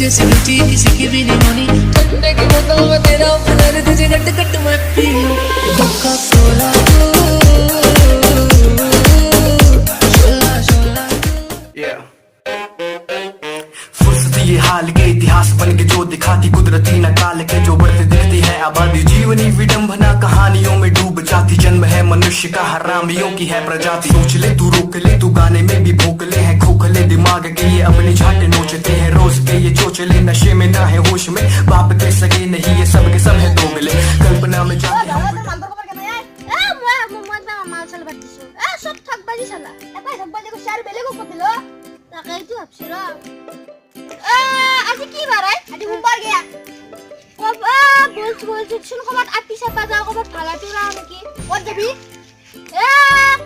जैसी रुचि किसी की भी नहीं होनी, ठंडे की बोतल में तेरा कलर तुझे गट गट मैं पी लूं, कोका कोला ये हाल के इतिहास बन के जो दिखाती कुदरती न काल के, जो बढ़ते दिखती है आबादी जीवनी विडंबना कहानियों में डूब जाती, जन्म है मनुष्य का हरामियों की है प्रजाति। सोच ले तू रोक ले तू गाने में भी भोकले हैं खोखले दिमाग के ये अपनी झाटे नोचते हैं रोज के ये चोचले, नशे में ना है होश में बाप के सगे नहीं ये सब के सब है दोगले, कल्पना में जाके আজি কি বাৰ আজি সোমবাৰ গয়া কবা বলছুন কবাত আপি চাপা যাও কবাত ভালাটো ৰা নেকি ক'ত যাবি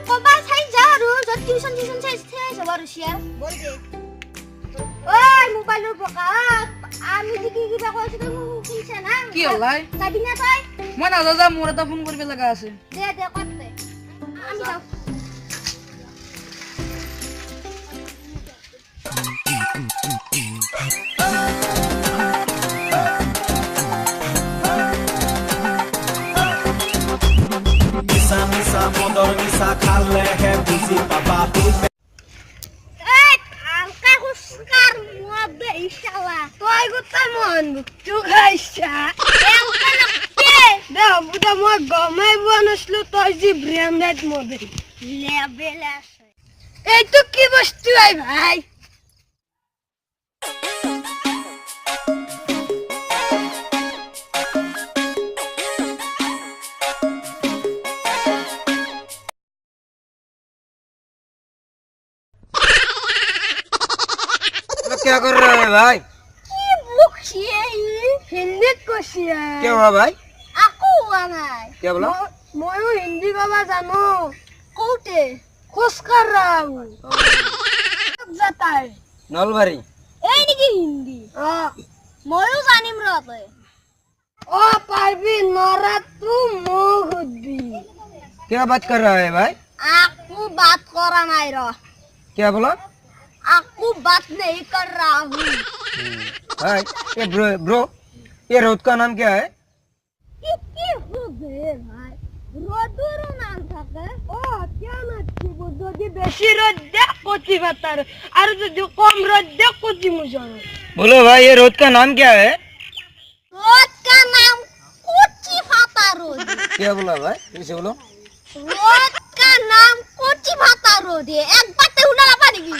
কবা চাই যা আৰু যত টিউচন চাই যাব ৰুচিয়াৰ বল দে ওই মোবাইলৰ বকা আমি কি কিবা কৈছো তই শুনছ না কি হলাই যাবি না তই মই নাজা মোৰ এটা ফোন কৰিব লগা আছে দে দে ক'ত দে আমি যাও Nisa khale hai busy papa tu halka huskar mobe inshallah toy gutta mon tu gaisha halka nakte da buda mo gomai bonuslu toy ji branded mobe lebela ei tu ki bostu ai bhai क्या कर रहा है भाई? हिंदी कोशिया क्या हुआ भाई? aku हुआ भाई क्या बोला? मैं हिंदी बाबा जानो कोटे खुश कर रहा हूँ जाता है नलबारी এই নাকি হিন্দি ময়ো জানিম রে ও পারবি নরা তু মুহদ্দি क्या बात कर रहा है भाई? aku बात करा नहीं रो क्या बोला? aku बात नहीं कर रहा हूँ भाई ये ब्रो ये रोड का नाम क्या है? কি হবে ভাই রোদুরও নাম থাকে ও কেন কি যদি বেশি রোদ দেখ কচি ভাতার আর যদি কম রোদ দেখ কচি মুজন बोलो भाई ये रोड का नाम क्या है? রোদ का नाम কচি ভাতা রোদ क्या बोला भाई? फिर से बोलो। রোদ का नाम কচি ভাতা রোদ एक बात उड़ा पड़ेगी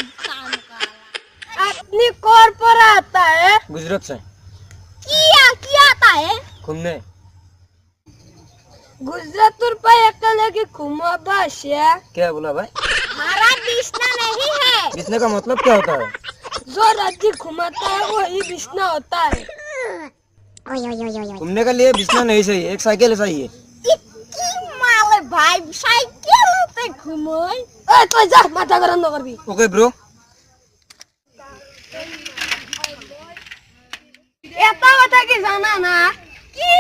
अपनी कौन पर आता है गुजरात से क्या आता है घूमने गुजरात पे अकेले की घुमा बाशिया क्या बोला भाई? हमारा बिस्ना नहीं है बिस्ने का मतलब क्या होता है? जो राज्य घुमाता है वही बिस्ना होता है घूमने के लिए बिस्ना नहीं चाहिए एक साइकिल चाहिए इतनी माले भाई साइकिल पे घुमाई ए तो जा माथा गरम न करबी ओके ब्रो এটা কথা কি জানা না কি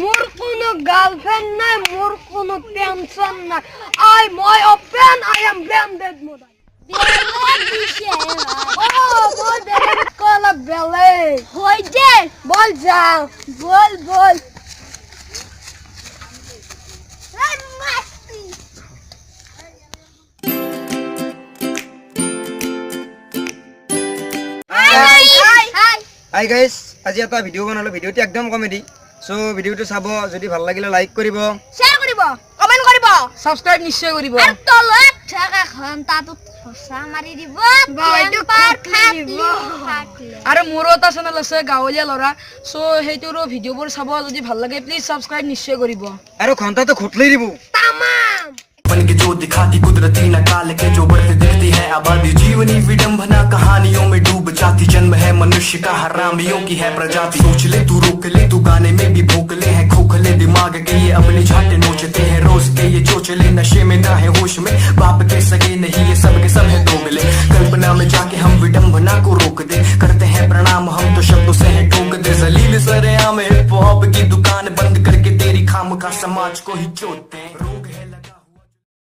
মোর কোনো গার্লফ্রেন্ড নাই মোর কোনো টেনশন নাই আই মই ওপেন আই এম ব্র্যান্ডেড মোবাইল বেলে দিছে ও বল দেখে কলা বেলে হই যে বল যা বল এই মাস্তি হাই হাই গাইস আজি এটা ভিডিও বনালো ভিডিওটি একদম কমেডি সো ভিডিওটো চাব যদি ভাল লাগিলে লাইক কৰিব শেয়াৰ কৰিব কমেন্ট কৰিব সাবস্ক্ৰাইব নিশ্চয় কৰিব আৰ তলত থাকা ঘন্টাটো ফসা মাৰি দিব টেম্পাৰ ফাটলে আৰু মোৰো এটা চেনেল আছে গাঁৱলীয়া ল'ৰা সো সেইটোৰো ভিডিঅ'বোৰ চাব যদি ভাল লাগে প্লিজ সাবস্ক্ৰাইব নিশ্চয় কৰিব আৰু ঘন্টাটো খুটলি দিব तमाम बन के जो दिखाती कुदरती न काल के, जो बढ़ते दिखती है आबादी जीवनी विडंबना कहानियों में डूब जाती, जन्म है मनुष्य का हरामियों की है प्रजाति। सोच ले तू रोक ले तू गाने में भी भोकले हैं खोखले दिमाग के ये अपनी झाटे नोचते हैं रोज के ये चोचले, नशे में ना है होश में बाप के सगे नहीं ये सब के सब है दोगले, कल्पना में जाके हम विडंबना को रोक दे करते हैं प्रणाम हम तो शब्दों से है ठोक दे जलील सरेआम हिप हॉप की दुकान बंद करके तेरी खाम का समाज को ही चोटते हैं।